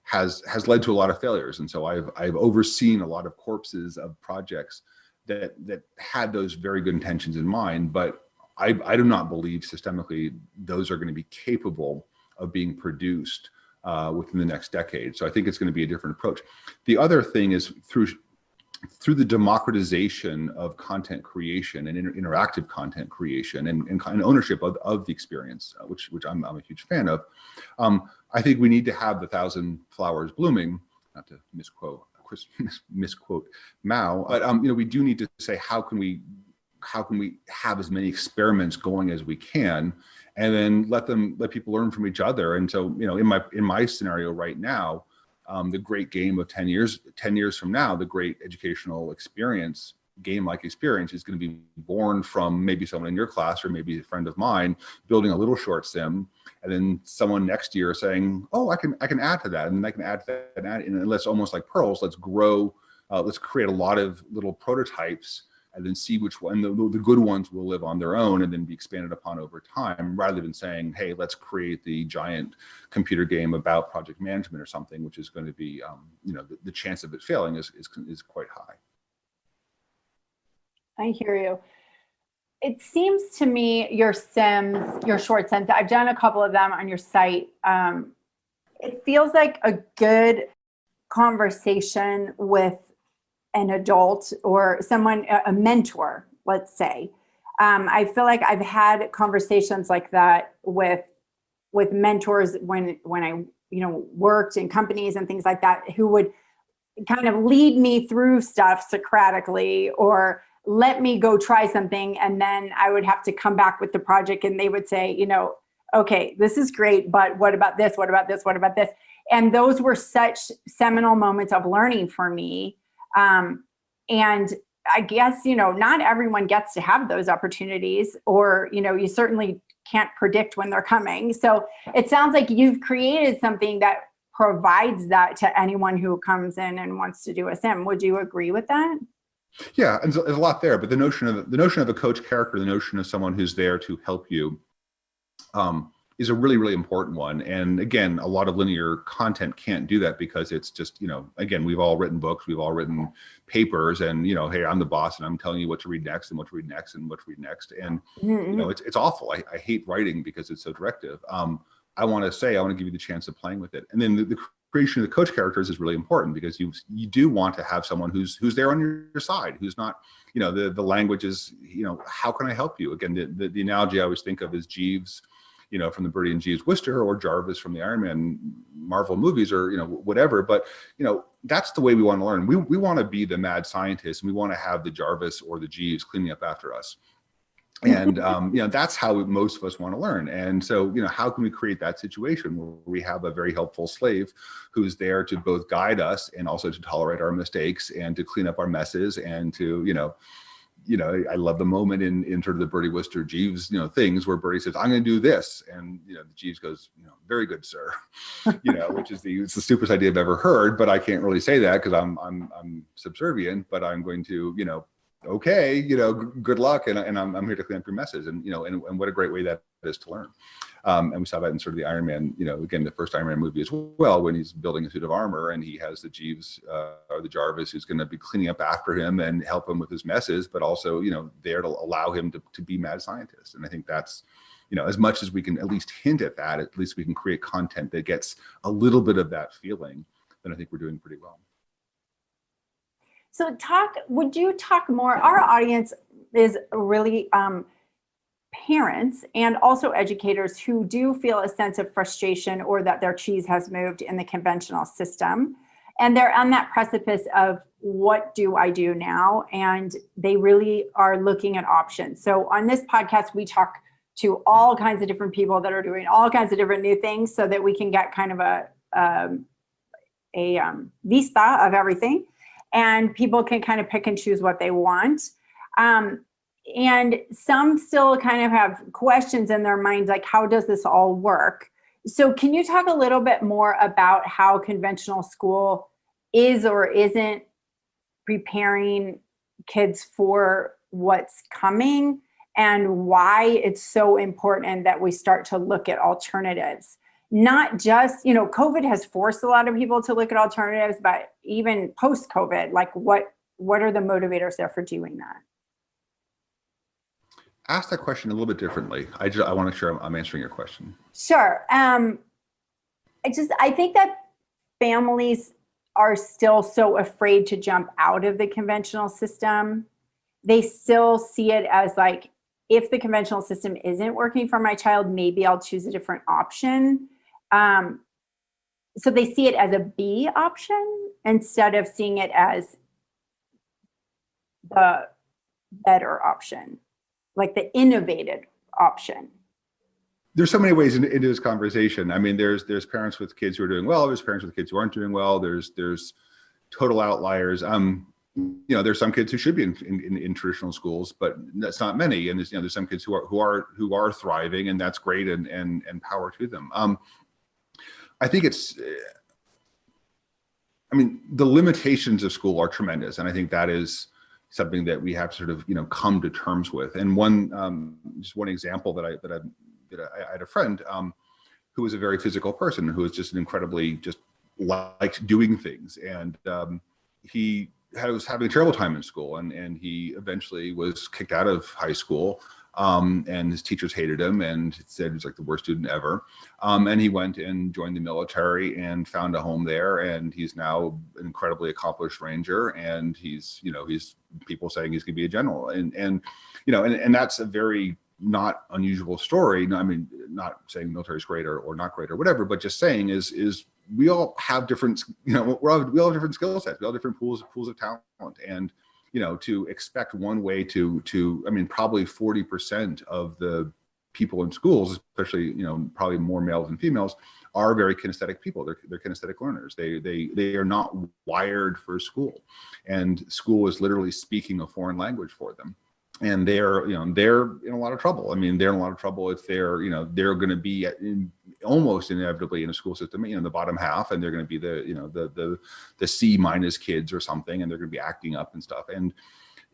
has led to a lot of failures. And so I've overseen a lot of corpses of projects that had those very good intentions in mind, but I do not believe systemically those are going to be capable of being produced within the next decade. So I think it's going to be a different approach. The other thing is through the democratization of content creation and interactive content creation and ownership of the experience, which I'm a huge fan of. I think we need to have the 1,000 flowers blooming, not to misquote Mao, but we do need to say, how can we have as many experiments going as we can, and then let people learn from each other. And so, in my scenario right now, the great game of 10 years from now, the great educational experience game-like experience is going to be born from maybe someone in your class or maybe a friend of mine building a little short sim, and then someone next year saying, oh, I can add to that, and then I can add to that, and add, and let's almost like pearls, let's grow, let's create a lot of little prototypes, and then see which one, the good ones will live on their own and then be expanded upon over time, rather than saying, hey, let's create the giant computer game about project management or something, which is going to be, the chance of it failing is quite high. I hear you. It seems to me your sims, your short sims, I've done a couple of them on your site. It feels like a good conversation with an adult or someone, a mentor, let's say. I feel like I've had conversations like that with mentors when I worked in companies and things like that, who would kind of lead me through stuff Socratically, or let me go try something, and then I would have to come back with the project, and they would say, okay, this is great, but what about this? What about this? What about this? And those were such seminal moments of learning for me. And I guess, not everyone gets to have those opportunities, or, you certainly can't predict when they're coming. So it sounds like you've created something that provides that to anyone who comes in and wants to do a sim. Would you agree with that? Yeah, and there's a lot there, but the notion of a coach character, the notion of someone who's there to help you, is a really, really important one. And again, a lot of linear content can't do that, because it's just, again, we've all written books, we've all written papers, and hey, I'm the boss and I'm telling you what to read next and what to read next and what to read next. And it's awful. I hate writing because it's so directive. I want to give you the chance of playing with it. And then the creation of the coach characters is really important, because you do want to have someone who's there on your side, who's not, the language is, how can I help you? Again, the analogy I always think of is Jeeves, from the Birdie and Jeeves Wooster, or Jarvis from the Iron Man Marvel movies, or, whatever. But, that's the way we want to learn. We want to be the mad scientist, and we want to have the Jarvis or the Jeeves cleaning up after us. And, that's how most of us want to learn. And so, how can we create that situation where we have a very helpful slave who's there to both guide us and also to tolerate our mistakes and to clean up our messes and to, I love the moment in sort of the Birdie Wooster Jeeves, things where Birdie says, I'm going to do this. And, the Jeeves goes, very good, sir, which is it's the stupidest idea I've ever heard, but I can't really say that because I'm subservient, but I'm going to, okay, good luck. And I'm here to clean up your messes. And, and what a great way that is to learn. And we saw that in sort of the Iron Man, again, the first Iron Man movie as well, when he's building a suit of armor and he has the Jeeves or the Jarvis who's going to be cleaning up after him and help him with his messes, but also, there to allow him to be mad scientist. And I think that's, as much as we can at least hint at that, at least we can create content that gets a little bit of that feeling, then I think we're doing pretty well. So would you talk more? Our audience is really parents and also educators who do feel a sense of frustration, or that their cheese has moved in the conventional system. And they're on that precipice of, what do I do now? And they really are looking at options. So on this podcast, we talk to all kinds of different people that are doing all kinds of different new things, so that we can get kind of a vista of everything. And people can kind of pick and choose what they want. And some still kind of have questions in their minds, like, how does this all work? So can you talk a little bit more about how conventional school is or isn't preparing kids for what's coming, and why it's so important that we start to look at alternatives? Not just, COVID has forced a lot of people to look at alternatives, but even post-COVID, like what are the motivators there for doing that? Ask that question a little bit differently. I want to make sure I'm answering your question. Sure. I think that families are still so afraid to jump out of the conventional system. They still see it as like, if the conventional system isn't working for my child, maybe I'll choose a different option. So they see it as a B option instead of seeing it as the better option, like the innovative option. There's so many ways into this conversation. I mean, there's parents with kids who are doing well. There's parents with kids who aren't doing well. There's total outliers. there's some kids who should be in traditional schools, but that's not many. And there's some kids who are thriving, and that's great, and power to them. I think the limitations of school are tremendous, and I think that is something that we have to sort of come to terms with. And just one example that I had a friend who was a very physical person, who was just an incredibly just liked doing things, and he was having a terrible time in school, and he eventually was kicked out of high school, and his teachers hated him and said he was like the worst student ever. And he went and joined the military and found a home there, and he's now an incredibly accomplished ranger, and he's people saying he's gonna be a general, and that's a very not unusual story. I mean, not saying the military is great or not great or whatever, but just saying is we all have different, we all have different skill sets. We all have different pools of talent, and to expect one way to probably 40% of the people in schools, especially probably more males than females, are very kinesthetic people. They're kinesthetic learners. They are not wired for school, and school is literally speaking a foreign language for them. And they're in a lot of trouble. I mean, they're in a lot of trouble if they're going to be almost inevitably in a school system, the bottom half, and they're going to be the C- kids or something, and they're going to be acting up and stuff. And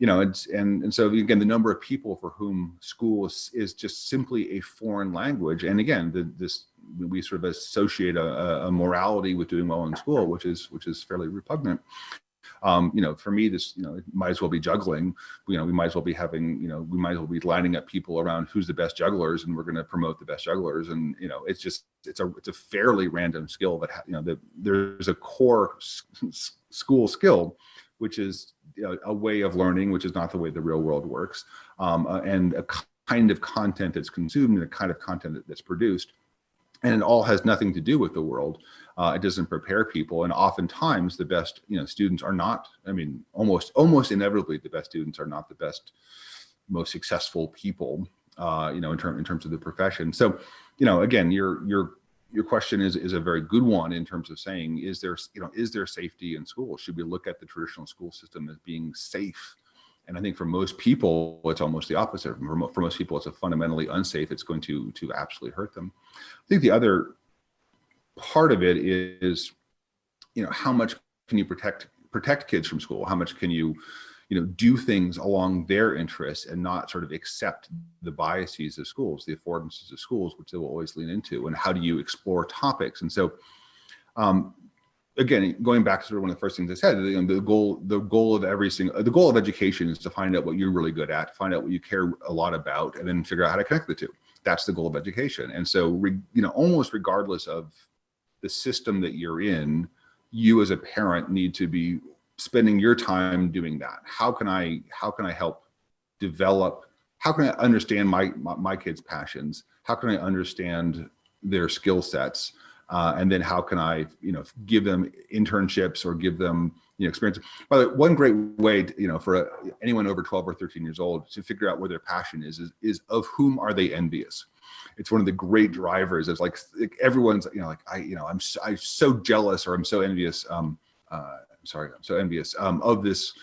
and so again, the number of people for whom school is just simply a foreign language. And again, we sort of associate a morality with doing well in school, which is fairly repugnant. For me, this, it might as well be juggling. We might as well be having, we might as well be lining up people around who's the best jugglers, and we're going to promote the best jugglers. And, it's a fairly random skill that there's a core school skill, which is a way of learning, which is not the way the real world works. And a kind of content that's consumed and a kind of content that's produced. And it all has nothing to do with the world. It doesn't prepare people, and oftentimes the best, students are not. I mean, almost inevitably, the best students are not the best, most successful people. In terms of the profession. So, again, your question is a very good one in terms of saying, is there safety in school? Should we look at the traditional school system as being safe? And I think for most people, it's almost the opposite. For most people, it's a fundamentally unsafe. It's going to absolutely hurt them. I think the other part of it is, how much can you protect kids from school? How much can you, do things along their interests and not sort of accept the biases of schools, the affordances of schools, which they will always lean into? And how do you explore topics? And so, again, going back to sort of one of the first things I said, the goal of education is to find out what you're really good at, find out what you care a lot about, and then figure out how to connect the two. That's the goal of education. And so, almost regardless of the system that you're in, you as a parent need to be spending your time doing that. How can I help develop? How can I understand my kids' passions? How can I understand their skill sets? And then how can I, give them internships or give them, experience? By the way, one great way, for anyone over 12 or 13 years old to figure out where their passion is of whom are they envious? It's one of the great drivers. It's like everyone's, I'm so jealous, or I'm so envious. I'm so envious of this,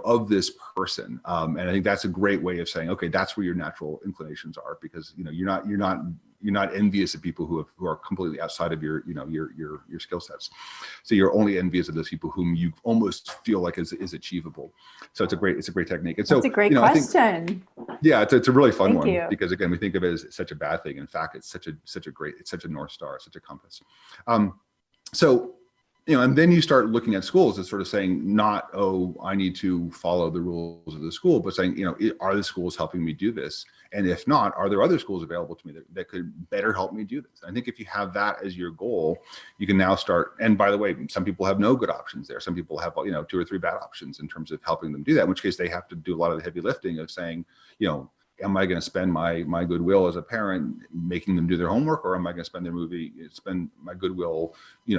of this person. And I think that's a great way of saying, okay, that's where your natural inclinations are, because you're not envious of people who are completely outside of your skill sets. So you're only envious of those people whom you almost feel like is achievable. So it's a great technique. And so that's a great question. It's a really fun Thank one, you. because again, we think of it as such a bad thing. In fact, it's such a North Star, such a compass. And then you start looking at schools as sort of saying, not, oh, I need to follow the rules of the school, but saying, are the schools helping me do this? And if not, are there other schools available to me that could better help me do this? I think if you have that as your goal, you can now start. And by the way, some people have no good options there. Some people have, 2 or 3 bad options in terms of helping them do that, in which case they have to do a lot of the heavy lifting of saying, am I going to spend my goodwill as a parent making them do their homework, or am I going to spend my goodwill,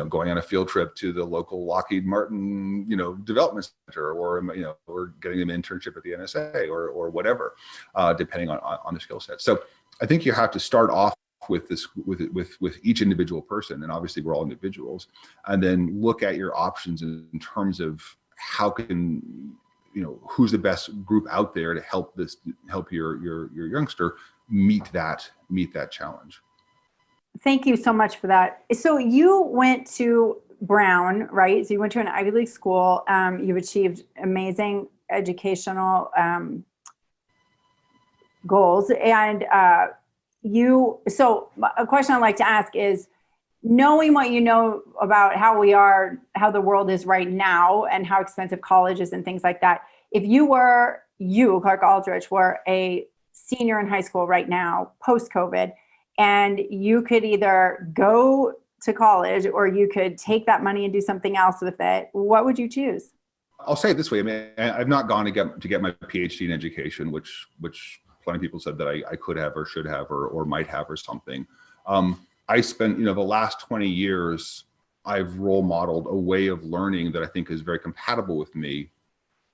going on a field trip to the local Lockheed Martin, development center, or or getting them an internship at the NSA or whatever, depending on the skill set. So I think you have to start off with this with each individual person, and obviously we're all individuals, and then look at your options in terms of how can who's the best group out there to help your youngster meet that challenge. Thank you so much for that. So you went to Brown, right? So you went to an Ivy League school. You've achieved amazing educational goals. And so a question I'd like to ask is, knowing what you know about how the world is right now and how expensive college is and things like that, if Clark Aldrich, were a senior in high school right now, post-COVID, and you could either go to college or you could take that money and do something else with it, what would you choose? I'll say it this way. I mean, I've not gone to get my PhD in education, which plenty of people said that I could have or should have or might have or something. I spent, the last 20 years, I've role modeled a way of learning that I think is very compatible with me.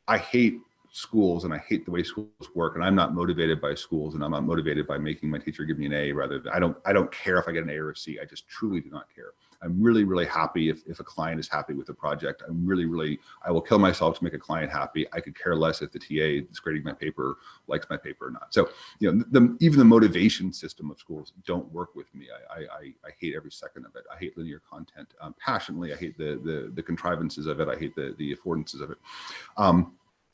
I hate schools and I hate the way schools work, and I'm not motivated by schools, and I'm not motivated by making my teacher give me an A. Rather, I don't care if I get an A or a C. I just truly do not care. I'm really, really happy if a client is happy with the project. I will kill myself to make a client happy. I could care less if the TA that's grading my paper likes my paper or not. So, even the motivation system of schools don't work with me. I hate every second of it. I hate linear content passionately. I hate the contrivances of it. I hate the affordances of it.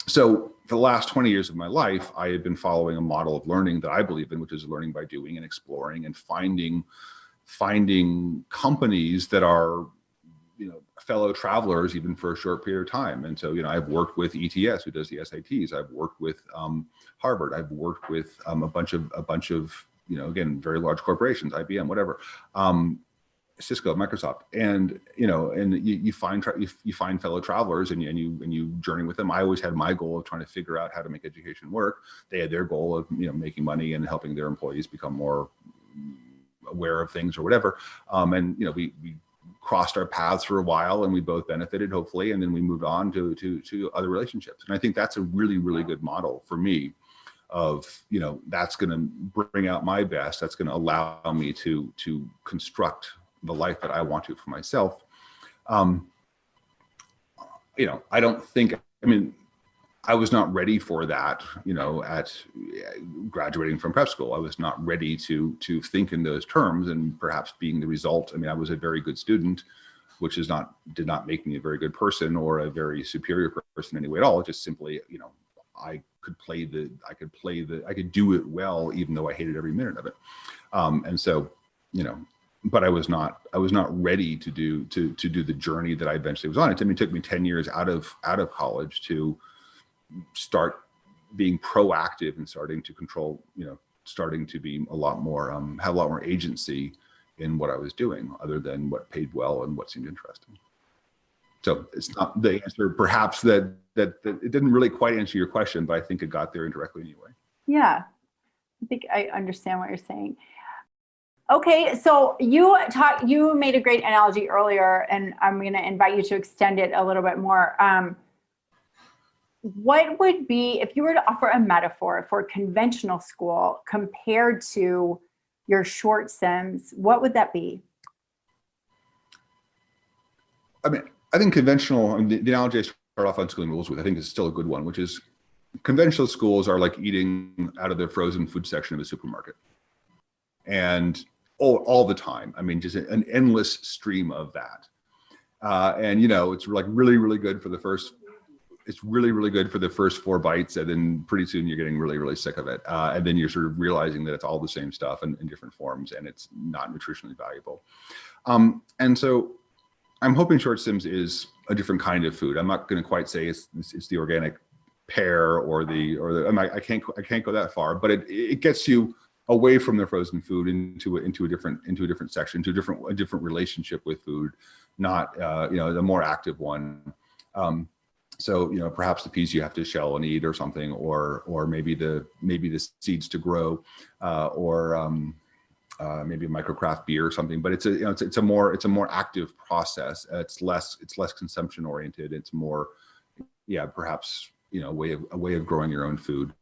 So for the last 20 years of my life, I had been following a model of learning that I believe in, which is learning by doing and exploring and finding companies that are, fellow travelers, even for a short period of time. And so, I've worked with ETS, who does the SATs. I've worked with Harvard. I've worked with a bunch of, again, very large corporations, IBM, whatever, Cisco, Microsoft, and you find fellow travelers and you journey with them. I always had my goal of trying to figure out how to make education work. They had their goal of making money and helping their employees become more aware of things or whatever. And we crossed our paths for a while, and we both benefited, hopefully, and then we moved on to other relationships. And I think that's a really, really good model for me of, that's going to bring out my best. That's going to allow me to construct the life that I want to for myself. I don't think, I was not ready for that, at graduating from prep school. I was not ready to think in those terms, and perhaps being the result. I was a very good student, which did not make me a very good person or a very superior person anyway at all. It just simply, I could do it well, even though I hated every minute of it. And so, but I was not ready to do the journey that I eventually was on. It took me 10 years out of college to start being proactive and starting to control, starting to be a lot more, have a lot more agency in what I was doing, other than what paid well and what seemed interesting. So it's not the answer, perhaps that it didn't really quite answer your question, but I think it got there indirectly anyway. Yeah, I think I understand what you're saying. Okay, so you made a great analogy earlier, and I'm going to invite you to extend it a little bit more. What would be, if you were to offer a metaphor for conventional school compared to your short sims, what would that be? I think conventional, the analogy I start off on schooling rules with, I think is still a good one, which is conventional schools are like eating out of the frozen food section of a supermarket. And all the time. Just an endless stream of that. And it's like really, really good for the first, really good for the first 4 bites. And then pretty soon you're getting really, really sick of it. And then you're sort of realizing that it's all the same stuff in different forms, and it's not nutritionally valuable. And so I'm hoping short sims is a different kind of food. I'm not going to quite say it's the organic pear or I can't go that far, but it gets you away from the frozen food into a different section, to a different relationship with food, not the more active one. So perhaps the peas you have to shell and eat or something, or maybe the seeds to grow, or maybe a microcraft beer or something. But it's a more active process. It's less consumption oriented. It's more, perhaps a way of growing your own food.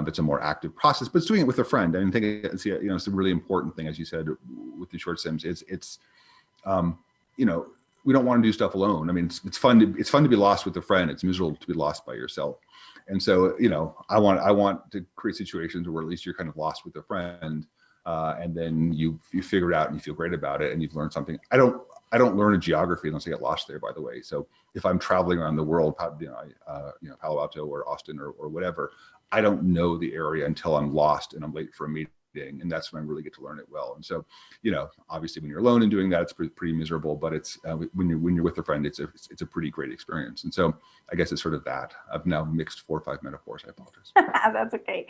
It's a more active process, but it's doing it with a friend. I think it's a really important thing, as you said, with the short sims. It's we don't want to do stuff alone. It's fun to be lost with a friend. It's miserable to be lost by yourself. And so, I want to create situations where at least you're kind of lost with a friend, and then you figure it out and you feel great about it and you've learned something. I don't learn a geography unless I get lost there, by the way. So if I'm traveling around the world, Palo Alto or Austin or whatever, I don't know the area until I'm lost and I'm late for a meeting. And that's when I really get to learn it well. And so, obviously when you're alone and doing that, it's pretty miserable, but it's when you're with a friend, it's a pretty great experience. And so I guess it's sort of that. I've now mixed 4 or 5 metaphors. I apologize. That's okay.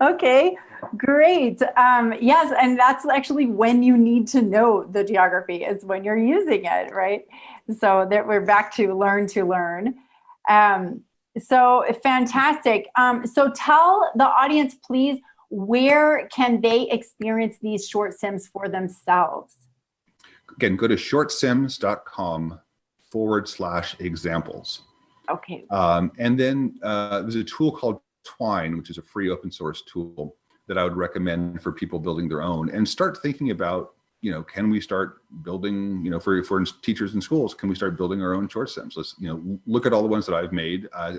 Okay, great. Yes, and that's actually when you need to know the geography is when you're using it, right? So that we're back to learn to learn. So fantastic. So tell the audience, please, where can they experience these short sims for themselves? Again, go to shortsims.com/examples. Okay. And then there's a tool called Twine, which is a free open source tool that I would recommend for people building their own, and start thinking about, can we start building, for teachers in schools, can we start building our own short sims? Let's, look at all the ones that I've made or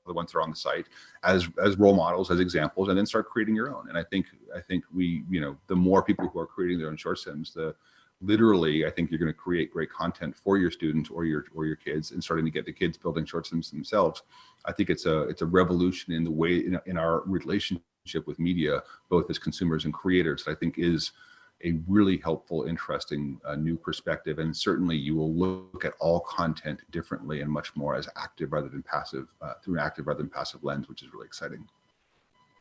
the ones that are on the site as role models, as examples, and then start creating your own. And I think we, the more people who are creating their own short sims, literally, I think you're going to create great content for your students or your kids, and starting to get the kids building short sims themselves. I think it's a revolution in the way in our relationship with media, both as consumers and creators, that I think is a really helpful, interesting new perspective. And certainly you will look at all content differently and much more as active rather than passive, through an active rather than passive lens, which is really exciting.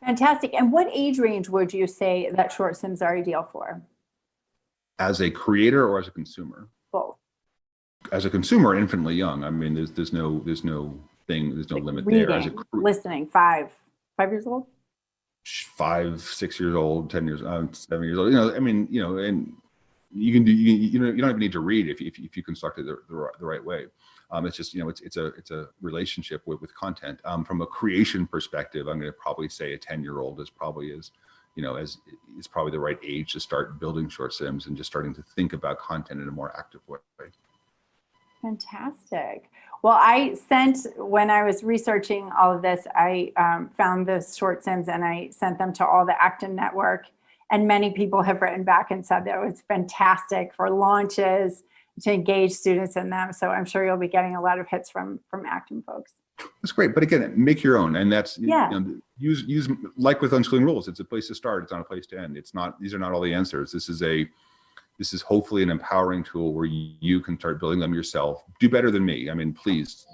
Fantastic. And what age range would you say that short sims are ideal for? As a creator or as a consumer? Both. As a consumer, infinitely young. I mean, there's no limit reading, there. As listening, 5 years old? 5, 6 years old, 10 years, 7 years old. And you can do. You don't even need to read if you construct it the right way. It's just it's a relationship with content. From a creation perspective, I'm going to probably say a 10-year-old is probably is probably the right age to start building short sims and just starting to think about content in a more active way. Fantastic. Well, when I was researching all of this, I found the short sims and I sent them to all the Acton network. And many people have written back and said that it was fantastic for launches, to engage students in them. So I'm sure you'll be getting a lot of hits from Acton folks. That's great. But again, make your own. And that's, use like with Unschooling Rules, it's a place to start. It's not a place to end. These are not all the answers. This is hopefully an empowering tool where you can start building them yourself. Do better than me. I mean, please,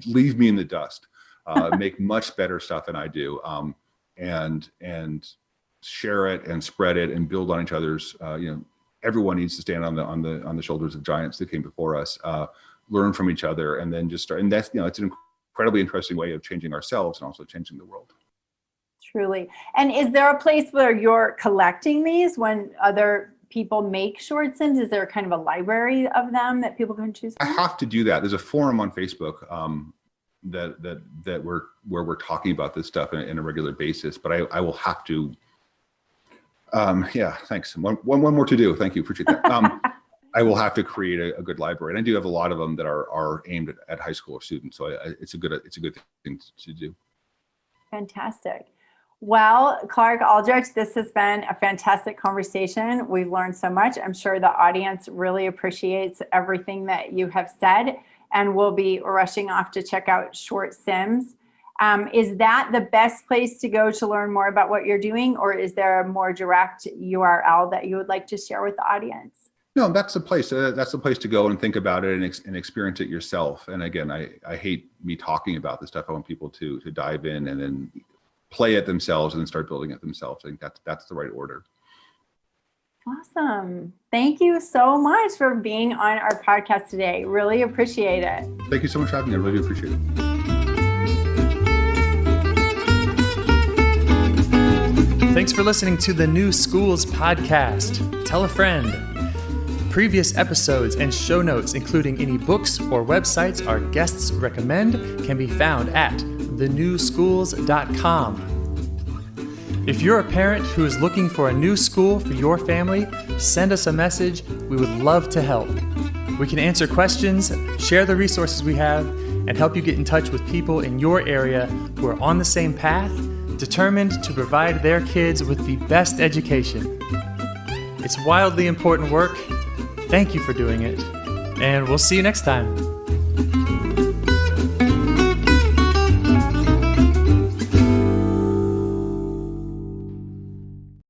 leave me in the dust. Make much better stuff than I do, and share it and spread it and build on each other's. Everyone needs to stand on the shoulders of giants that came before us. Learn from each other, and then just start. And that's it's an incredibly interesting way of changing ourselves and also changing the world. Truly. And is there a place where you're collecting these when other people make short sims? Is there kind of a library of them that people can choose from? I have to do that. There's a forum on Facebook that where we're talking about this stuff in a regular basis, but I will have to. Thanks. One more to do. Thank you. Appreciate that. I will have to create a good library, and I do have a lot of them that are aimed at high school students. So it's a good thing to do. Fantastic. Well, Clark Aldrich, this has been a fantastic conversation. We've learned so much. I'm sure the audience really appreciates everything that you have said, and we'll be rushing off to check out Short Sims. Is that the best place to go to learn more about what you're doing, or is there a more direct URL that you would like to share with the audience? No, that's the place. That's the place to go and think about it and experience it yourself. And again, I hate me talking about this stuff. I want people to dive in and then play it themselves and then start building it themselves. I think that's the right order. Awesome. Thank you so much for being on our podcast today. Really appreciate it. Thank you so much for having me. I really do appreciate it. Thanks for listening to the New Schools podcast. Tell a friend. Previous episodes and show notes, including any books or websites our guests recommend, can be found at thenewschools.com. If you're a parent who is looking for a new school for your family, send us a message. We would love to help. We can answer questions, share the resources we have, and help you get in touch with people in your area who are on the same path, determined to provide their kids with the best education. It's wildly important work. Thank you for doing it, and we'll see you next time.